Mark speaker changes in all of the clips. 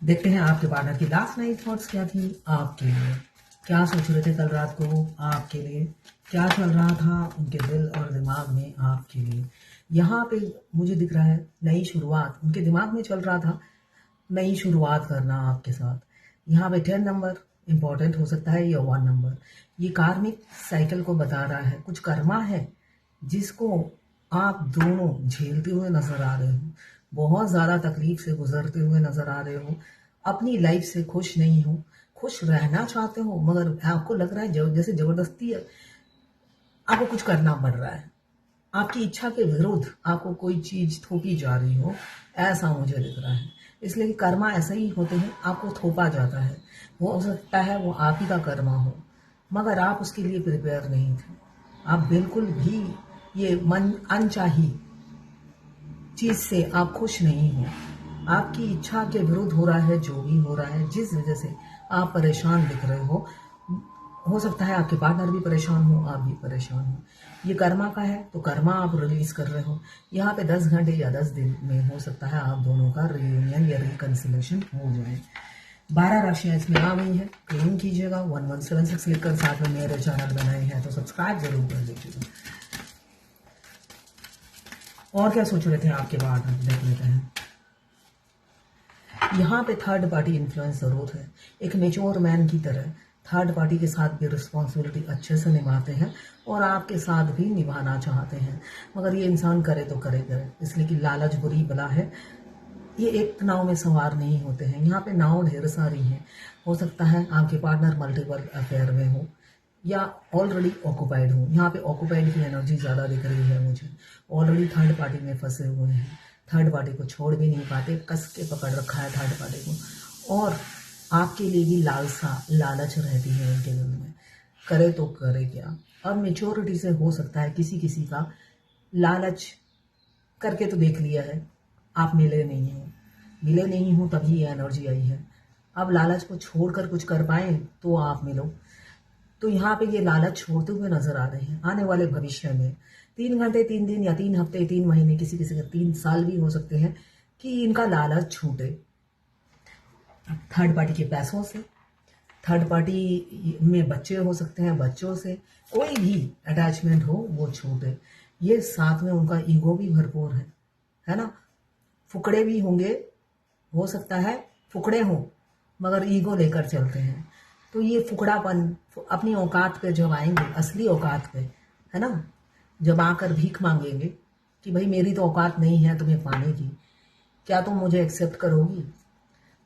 Speaker 1: देखते हैं आपके पार्टनर की लास्ट नाइट थॉट्स क्या थी आपके लिए। क्या सोच रहे थे कल रात को आपके लिए, क्या चल रहा था उनके दिल और दिमाग में आपके लिए। यहाँ पे मुझे दिख रहा है नई शुरुआत उनके दिमाग में चल रहा था, नई शुरुआत करना आपके साथ। यहाँ पे 10 नंबर इंपॉर्टेंट हो सकता है या 1 नंबर। ये कार्मिक साइकिल को बता रहा है, कुछ कर्मा है जिसको आप दोनों झेलते हुए नजर आ रहे हो, बहुत ज़्यादा तकलीफ से गुजरते हुए नजर आ रहे हो, अपनी लाइफ से खुश नहीं हो, खुश रहना चाहते हो मगर आपको लग रहा है जैसे जबरदस्ती आपको कुछ करना पड़ रहा है, आपकी इच्छा के विरुद्ध आपको कोई चीज थोपी जा रही हो, ऐसा मुझे दिख रहा है। इसलिए कि कर्मा ऐसा ही होते हैं, आपको थोपा जाता है। हो सकता है वो आप ही का कर्मा हो मगर आप उसके लिए प्रिपेयर नहीं थे। आप बिल्कुल भी ये मन अनचाही चीज से आप खुश नहीं हो, आपकी इच्छा के विरुद्ध हो रहा है जो भी हो रहा है, जिस वजह से आप परेशान दिख रहे हो सकता है आपके पार्टनर भी परेशान हो, आप भी परेशान हो। ये कर्मा का है तो कर्मा आप रिलीज कर रहे हो। यहाँ पे 10 घंटे या 10 दिन में हो सकता है आप दोनों का रियूनियन या रिकन्सिलेशन हो जाए। 12 राशियां इसमें आ गई हैं, क्लेम कीजिएगा। 1176 लिखकर साथ में मेरे चैनल बनाए हैं तो सब्सक्राइब जरूर कर दीजिएगा। और क्या सोच रहे थे आपके पार्टनर, देख लेते हैं। यहाँ पे थर्ड पार्टी इन्फ्लुएंस जरूर है। एक मेच्योर मैन की तरह थर्ड पार्टी के साथ भी रिस्पॉन्सिबिलिटी अच्छे से निभाते हैं और आपके साथ भी निभाना चाहते हैं, मगर ये इंसान करे तो करे, इसलिए कि लालच बुरी बला है। ये एक नाव में सवार नहीं होते हैं, यहाँ पे नाव ढेर सारी हैं। हो सकता है आपके पार्टनर मल्टीपल अफेयर में हो या ऑलरेडी ऑक्युपाइड हो। यहाँ पे ऑक्युपाइड की एनर्जी ज़्यादा दिख रही है मुझे। ऑलरेडी थर्ड पार्टी में फंसे हुए हैं, थर्ड पार्टी को छोड़ भी नहीं पाते, कस के पकड़ रखा है थर्ड पार्टी को। और आपके लिए भी लालच रहती है उनके दिल में, करे तो करे क्या। अब मेच्योरिटी से हो सकता है किसी किसी का लालच करके तो देख लिया है, आप मिले नहीं हो तभी ये एनर्जी आई है। अब लालच को छोड़कर कुछ कर पाए तो आप मिलो। तो यहाँ पे ये लालच छोड़ते हुए नजर आ रहे हैं आने वाले भविष्य में। 3 घंटे, 3 दिन या 3 हफ्ते, 3 महीने, किसी किसी का 3 साल भी हो सकते हैं कि इनका लालच छूटे थर्ड पार्टी के पैसों से। थर्ड पार्टी में बच्चे हो सकते हैं, बच्चों से कोई भी अटैचमेंट हो वो छूटे। ये साथ में उनका ईगो भी भरपूर है ना। फुकड़े भी होंगे, हो सकता है फुकड़े हो मगर ईगो लेकर चलते हैं। तो ये फुकड़ापन अपनी औकात पे जब आएंगे, असली औकात पे, है ना, जब आकर भीख मांगेंगे कि भाई मेरी तो औकात नहीं है तुम्हें पाने की, क्या तुम मुझे एक्सेप्ट करोगी।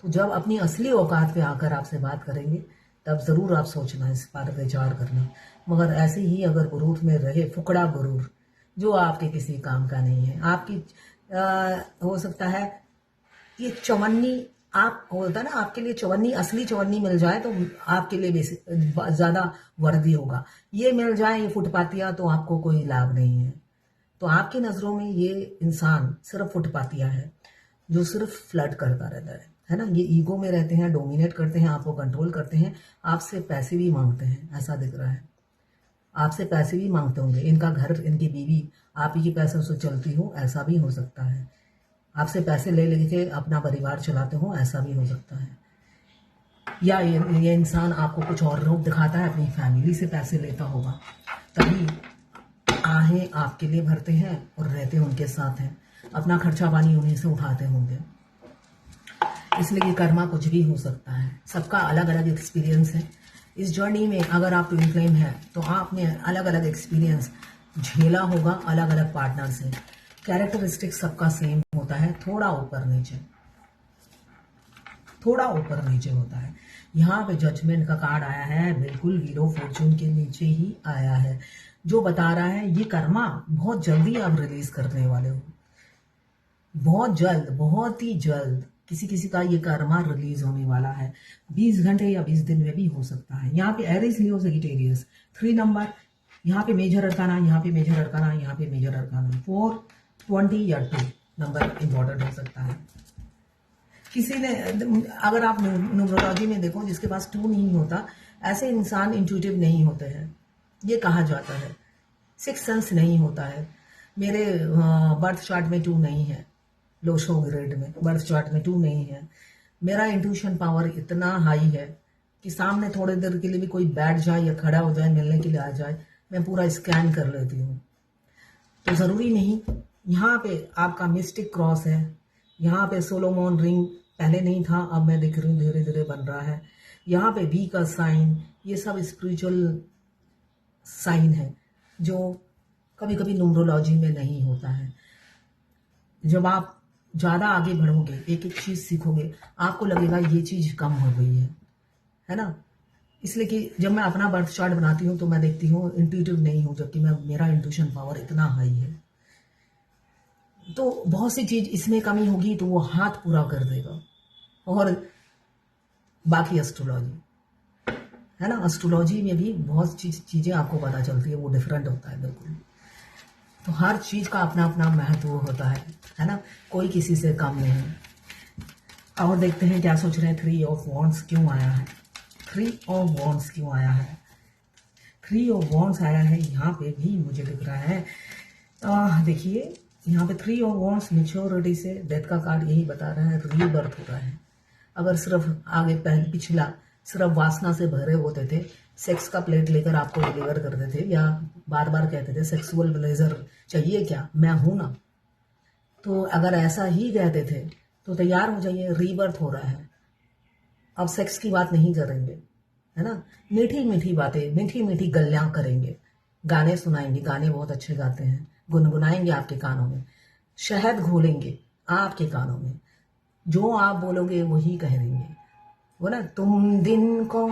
Speaker 1: तो जब अपनी असली औकात पे आकर आपसे बात करेंगे तब जरूर आप सोचना, इस पर विचार करना। मगर ऐसे ही अगर गुरूर में रहे, फुकड़ा गुरूर जो आपके किसी काम का नहीं है, आपकी हो सकता है ये चवन्नी आप होता है ना, आपके लिए चवन्नी, असली चवन्नी मिल जाए तो आपके लिए ज्यादा वर्दी होगा। ये मिल जाए ये फुटपातिया तो आपको कोई लाभ नहीं है। तो आपकी नजरों में ये इंसान सिर्फ फुटपातिया है जो सिर्फ फ्लर्ट करता रहता है ना। ये ईगो में रहते हैं, डोमिनेट करते हैं, आपको कंट्रोल करते हैं, आपसे पैसे भी मांगते हैं, ऐसा दिख रहा है। आपसे पैसे भी मांगते होंगे, इनका घर, इनकी बीवी आप ही के पैसों से चलती हो, ऐसा भी हो सकता है। आपसे पैसे ले लेके अपना परिवार चलाते हो, ऐसा भी हो सकता है। या ये इंसान आपको कुछ और रूप दिखाता है, अपनी फैमिली से पैसे लेता होगा, तभी आहें आपके लिए भरते हैं और रहते उनके साथ हैं, अपना खर्चा पानी उन्हीं से उठाते होंगे। इसलिए ये कर्मा कुछ भी हो सकता है, सबका अलग अलग एक्सपीरियंस है। इस जर्नी में अगर आप ट्विन फ्लेम है तो आपने अलग अलग एक्सपीरियंस झेला होगा अलग अलग पार्टनर से। कैरेक्टरिस्टिक सबका सेम होता है, थोड़ा ऊपर नीचे होता है। यहाँ पे जजमेंट का कार्ड आया है, बिल्कुल व्हील ऑफ फॉर्चून के नीचे ही आया है, जो बता रहा है ये कर्मा बहुत जल्दी आप रिलीज करने वाले हो। बहुत जल्द, बहुत ही जल्द किसी किसी का ये कर्मा रिलीज होने वाला है। 20 घंटे या 20 दिन में भी हो सकता है। यहाँ पे एरीज, लियो, सजिटेरियस 3 नंबर, यहाँ पे मेजर अरकाना, यहाँ पे मेजर अरकाना, यहाँ पे मेजर अरकाना 4, 20 या 2 नंबर इंपॉर्टेंट हो सकता है। किसी ने, अगर आप न्यूमरोलॉजी में देखो, जिसके पास 2 नहीं होता, ऐसे इंसान इंट्यूटिव नहीं होते हैं, ये कहा जाता है। 6 सेंस नहीं होता है। मेरे बर्थ चार्ट में 2 नहीं है, लोशो ग्रेड में बर्थ चार्ट में 2 नहीं है। मेरा इंट्यूशन पावर इतना हाई है कि सामने थोड़ी देर के लिए भी कोई बैठ जाए या खड़ा हो जाए, मिलने के लिए आ जाए, मैं पूरा स्कैन कर लेती हूँ। तो ज़रूरी नहीं। यहाँ पे आपका मिस्टिक क्रॉस है, यहाँ पे सोलोमोन रिंग पहले नहीं था, अब मैं देख रही हूँ धीरे धीरे बन रहा है। यहाँ पे वी का साइन, ये सब स्पिरिचुअल साइन है जो कभी कभी न्यूमरोलॉजी में नहीं होता है। जब आप ज़्यादा आगे बढ़ोगे, एक एक चीज़ सीखोगे, आपको लगेगा ये चीज़ कम हो गई है ना। इसलिए कि जब मैं अपना बर्थ चार्ट बनाती हूँ तो मैं देखती हूँ इंट्यूटिव नहीं हूँ, जबकि मेरा इंट्यूशन पावर इतना हाई है। तो बहुत सी चीज़ इसमें कमी होगी तो वो हाथ पूरा कर देगा। और बाकी एस्ट्रोलॉजी है ना, एस्ट्रोलॉजी में भी बहुत चीज़ें आपको पता चलती है, वो डिफरेंट होता है बिल्कुल। तो हर चीज़ का अपना अपना महत्व होता है ना, कोई किसी से कम नहीं। और देखते हैं क्या सोच रहे हैं। 3 ऑफ वॉन्ड्स क्यों आया है? 3 ऑफ वॉन्ड्स क्यों आया है? 3 ऑफ वॉन्ड्स आया है, यहाँ पे भी मुझे दिख रहा है। देखिए यहाँ पे 3 ऑफ वॉन्ड्स मैच्योरिटी से, डेथ का कार्ड यही बता रहा है, रीबर्थ हो रहा है। अगर सिर्फ आगे पिछला सिर्फ वासना से भरे होते थे, सेक्स का प्लेट लेकर आपको डिलीवर करते थे या बार बार कहते थे सेक्सुअल प्लेजर चाहिए क्या, मैं हूं ना, तो अगर ऐसा ही कहते थे तो तैयार हो जाइए, रीबर्थ हो रहा है। अब सेक्स की बात नहीं करेंगे, है ना, मीठी मीठी बातें, मीठी मीठी गल्लियां करेंगे, गाने सुनाएंगे, गाने बहुत अच्छे गाते हैं, गुनगुनाएंगे आपके कानों में, शहद घोलेंगे आपके कानों में, जो आप बोलोगे वही कह देंगे। वो ना, तुम दिन को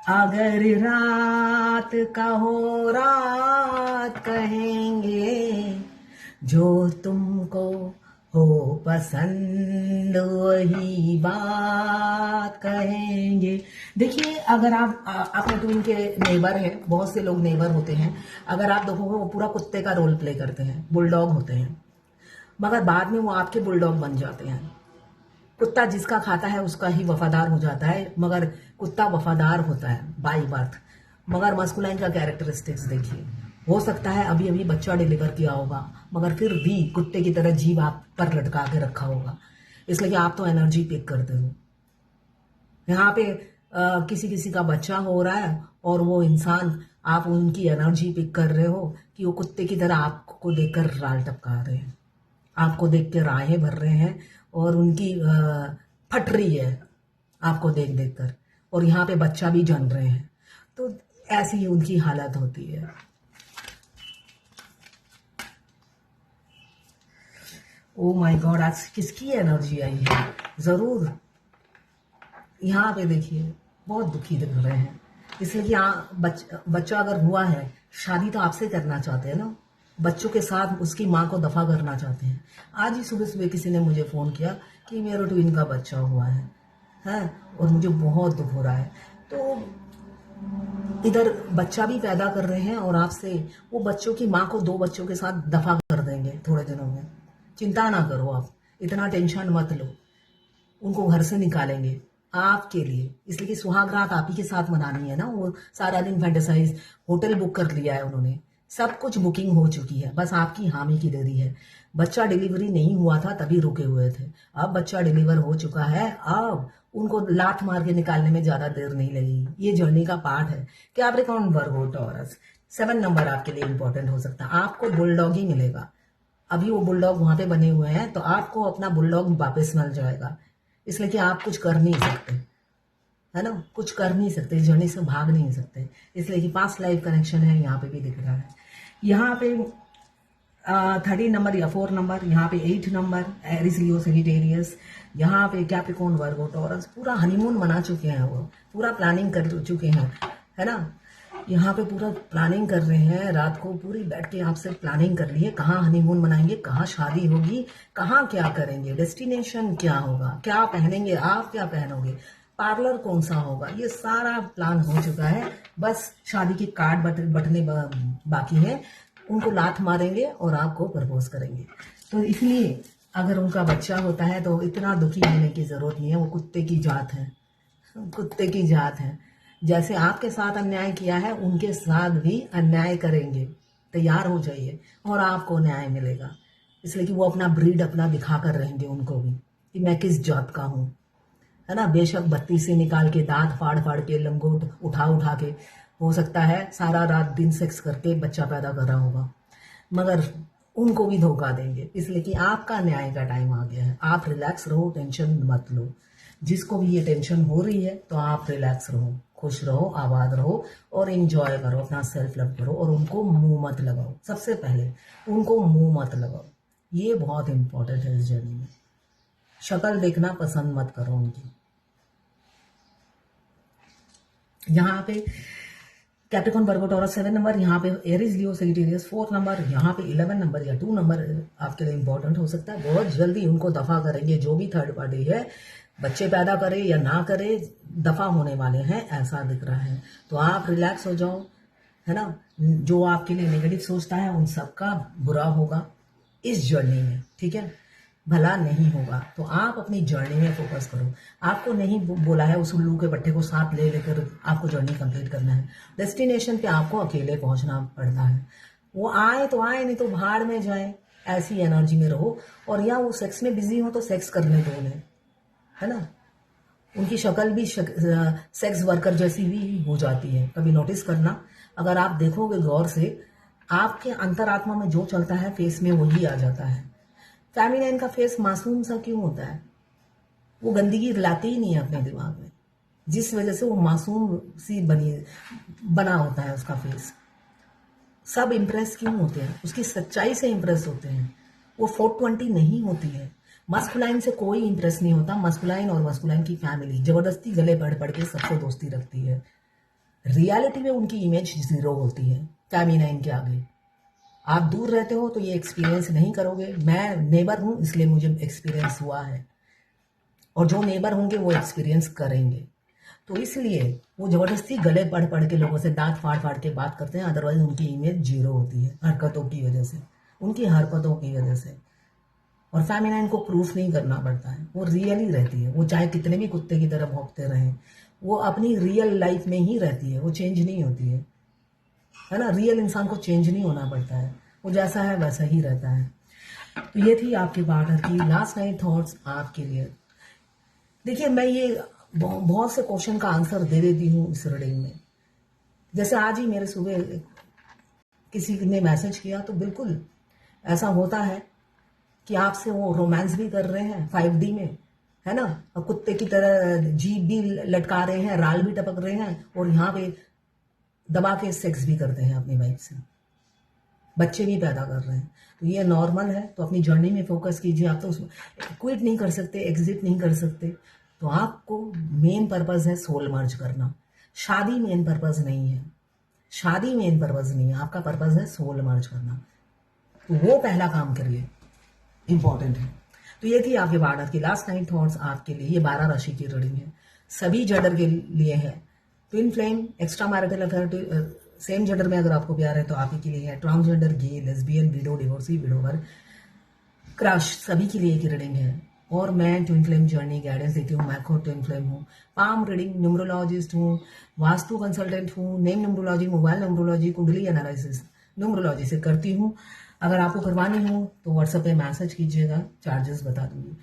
Speaker 1: अगर रात कहो रात कहेंगे, जो तुमको हो पसंद वही बात कहेंगे। देखिए अगर आप अपने ट्विन के नेबर हैं, बहुत से लोग नेबर होते हैं, अगर आप देखोगे वो पूरा कुत्ते का रोल प्ले करते हैं, बुलडॉग होते हैं, मगर बाद में वो आपके बुलडॉग बन जाते हैं। कुत्ता जिसका खाता है उसका ही वफादार हो जाता है, मगर कुत्ता वफादार होता है बाई बर्थ। मगर मस्कुलाइन का कैरेक्टरिस्टिक्स देखिए, हो सकता है अभी अभी बच्चा डिलीवर किया होगा, मगर फिर भी कुत्ते की तरह जीभ आप पर लटका के रखा होगा, इसलिए कि आप तो एनर्जी पिक करते हो। यहाँ पे किसी किसी का बच्चा हो रहा है और वो इंसान, आप उनकी एनर्जी पिक कर रहे हो कि वो कुत्ते की तरह आपको देखकर राल टपका रहे हैं, आपको देख के राहें भर रहे हैं और उनकी फट रही है आपको देख देख कर, और यहाँ पे बच्चा भी जन रहे हैं, तो ऐसी ही उनकी हालत होती है। ओ माय गॉड, आज किसकी एनर्जी आई है? जरूर यहाँ पे देखिए बहुत दुखी दिख रहे हैं, इसलिए कि बच्चा अगर हुआ है, शादी तो आपसे करना चाहते हैं ना, बच्चों के साथ उसकी माँ को दफा करना चाहते हैं। आज ही सुबह सुबह किसी ने मुझे फ़ोन किया कि मेरे ट्विन का बच्चा हुआ है, और मुझे बहुत दुख हो रहा है। तो इधर बच्चा भी पैदा कर रहे हैं और आपसे वो बच्चों की माँ को 2 बच्चों के साथ दफा कर देंगे थोड़े दिनों में। चिंता ना करो, आप इतना टेंशन मत लो, उनको घर से निकालेंगे आपके लिए, इसलिए कि सुहाग रात आप ही के साथ मनानी है ना। वो सारा दिन फैंटेसाइज, होटल बुक कर लिया है उन्होंने, सब कुछ बुकिंग हो चुकी है, बस आपकी हामी की देरी है। बच्चा डिलीवरी नहीं हुआ था तभी रुके हुए थे, अब बच्चा डिलीवर हो चुका है, अब उनको लात मार के निकालने में ज्यादा देर नहीं लगेगी। ये जर्नी का पार्ट है। कैप्रिकॉर्न, वर्गो, टॉरस, 7 नंबर आपके लिए इंपॉर्टेंट हो सकता है। आपको बुलडॉग ही मिलेगा, अभी वो बुलडॉग वहां पे बने हुए हैं, तो आपको अपना बुलडॉग वापस मिल जाएगा, इसलिए कि आप कुछ कर नहीं सकते, है ना, कुछ कर नहीं सकते, इस जर्नी से भाग नहीं सकते, इसलिए कि पास्ट लाइफ कनेक्शन है, यहाँ पे भी दिख रहा है। यहाँ पे 13 नंबर या 4 नंबर, यहाँ पे 8 नंबर एरिस, लियो, सेजिटेरियस, यहाँ पे कैप्रिकॉर्न, वर्गो, टॉरस, पूरा हनीमून मना चुके हैं, वो पूरा प्लानिंग कर चुके हैं, है ना। यहाँ पे पूरा प्लानिंग कर रहे हैं, रात को पूरी बैठ के आपसे प्लानिंग कर ली है, कहाँ हनीमून मनाएंगे, कहाँ शादी होगी, कहाँ क्या करेंगे, डेस्टिनेशन क्या होगा, क्या पहनेंगे, आप क्या पहनोगे, पार्लर कौन सा होगा, ये सारा प्लान हो चुका है। बस शादी के कार्ड बटने बाकी है, उनको लात मारेंगे और आपको प्रपोज करेंगे। तो इसलिए अगर उनका बच्चा होता है तो इतना दुखी होने की जरूरत नहीं है, वो कुत्ते की जात है, कुत्ते की जात है। जैसे आपके साथ अन्याय किया है, उनके साथ भी अन्याय करेंगे, तैयार हो जाइए और आपको न्याय मिलेगा, इसलिए कि वो अपना ब्रीड अपना दिखा कर रहेंगे उनको भी कि मैं किस जात का हूँ, है ना। बेशक बत्ती से निकाल के, दांत फाड़ फाड़ के, लंगोट उठा उठा के, हो सकता है सारा रात दिन सेक्स करके बच्चा पैदा कर रहा होगा, मगर उनको भी धोखा देंगे, इसलिए कि आपका न्याय का टाइम आ गया है। आप रिलैक्स रहो, टेंशन मत लो। जिसको भी ये टेंशन हो रही है तो आप रिलैक्स रहो, खुश रहो, आबाद रहो और एंजॉय करो, अपना सेल्फ लव करो और उनको मुंह मत लगाओ। सबसे पहले उनको मुंह मत लगाओ, ये बहुत इंपॉर्टेंट है इस जर्नी में। शक्ल देखना पसंद मत करो उनकी। यहाँ पे कैप्रिकॉर्न, वर्गो, टॉरस 7 नंबर, यहाँ पे एरीज, लियो, सेजिटेरियस 4 नंबर, यहाँ पे 11 नंबर या 2 नंबर आपके लिए इंपॉर्टेंट हो सकता है। बहुत जल्दी उनको दफा करेंगे, जो भी थर्ड पार्टी है, बच्चे पैदा करे या ना करे, दफा होने वाले हैं, ऐसा दिख रहा है। तो आप रिलैक्स हो जाओ, है ना। जो आपके लिए नेगेटिव सोचता है उन सबका बुरा होगा इस जर्नी में, ठीक है, भला नहीं होगा। तो आप अपनी जर्नी में फोकस करो। आपको नहीं बोला है उस उल्लू के पट्टे को साथ ले लेकर आपको जर्नी कंप्लीट करना है। डेस्टिनेशन पे आपको अकेले पहुंचना पड़ता है। वो आए तो आए, नहीं तो भाड़ में जाए, ऐसी एनर्जी में रहो। और या वो सेक्स में बिजी हो तो सेक्स करने दो उन्हें, है ना। उनकी शक्ल भी सेक्स वर्कर जैसी भी हो जाती है, कभी नोटिस करना। अगर आप देखोगे गौर से, आपके अंतरात्मा में जो चलता है फेस में वही आ जाता है। फेमिनाइन का फेस मासूम सा क्यों होता है? वो गंदगी लाते ही नहीं है अपने दिमाग में, जिस वजह से वो मासूम सी बना होता है उसका फेस। सब इम्प्रेस क्यों होते हैं? उसकी सच्चाई से इम्प्रेस होते हैं। वो 420 नहीं होती है। मस्कुलाइन से कोई इम्प्रेस नहीं होता। मस्कुलाइन और मस्कुलाइन की फैमिली जबरदस्ती गले बढ़ बढ़ के सबसे दोस्ती रखती है। रियलिटी में उनकी इमेज 0 होती है फेमिनाइन के आगे। आप दूर रहते हो तो ये एक्सपीरियंस नहीं करोगे। मैं नेबर हूं इसलिए मुझे एक्सपीरियंस हुआ है, और जो नेबर होंगे वो एक्सपीरियंस करेंगे। तो इसलिए वो जबरदस्ती गले पढ़ पढ़ के लोगों से दांत फाड़ फाड़ के बात करते हैं, अदरवाइज उनकी इमेज 0 होती है हरकतों की वजह से, उनकी हरकतों की वजह से। और फेमिनाइन को प्रूफ नहीं करना पड़ता है, वो रियल ही रहती है। वो चाहे कितने भी कुत्ते की तरह भौंकते रहें, वो अपनी रियल लाइफ में ही रहती है, वो चेंज नहीं होती है ना। रियल इंसान को चेंज नहीं होना पड़ता है, वो जैसा है वैसा ही रहता है। तो ये थी आपके पार्टनर की लास्ट नाइट थॉट्स आपके लिए। देखिए, मैं ये बहुत से क्वेश्चन का आंसर दे देती हूँ इस रीडिंग में। जैसे आज ही मेरे सुबह किसी ने मैसेज किया, तो बिल्कुल ऐसा होता है कि आपसे वो रोमांस भी कर रहे हैं 5D में, है ना, और कुत्ते की तरह जीभ भी लटका रहे हैं, राल भी टपक रहे हैं, और यहाँ पे दबा के सेक्स भी करते हैं अपनी वाइफ से, बच्चे भी पैदा कर रहे हैं। तो ये नॉर्मल है। तो अपनी जर्नी में फोकस कीजिए। आप तो उसमें क्विट नहीं कर सकते, एग्जिट नहीं कर सकते। तो आपको मेन पर्पस है सोल मर्ज करना। शादी मेन पर्पस नहीं है, शादी मेन पर्पस नहीं है, आपका पर्पस है सोल मर्ज करना। तो वो पहला काम करिए, इंपॉर्टेंट है। तो ये थी आपके पार्टनर की लास्ट नाइट थॉट्स आपके लिए। ये 12 राशि की रीडिंग है, सभी जेंडर के लिए है। Twin flame, extra marital affair, same gender में अगर आपको प्यार है तो आप ही के लिए है। Transgender, gay, lesbian, widow, divorcee, widower, crush, सभी के लिए की रीडिंग है। और मैं ट्विन फ्लेम जर्नी गाइडेंस देती हूँ। मैं खुद ट्विन फ्लेम हूँ, पाम रीडिंग, न्यूमरोलॉजिस्ट हूँ, वास्तु कंसल्टेंट हूँ, नेम न्यूमरोलॉजी, मोबाइल न्यूमरोलॉजी, कुंडली एनालिसिस न्यूमरोलॉजी से करती हूँ। अगर आपको करवानी हो तो व्हाट्सएप पे मैसेज कीजिएगा, चार्जेस बता दूंगी।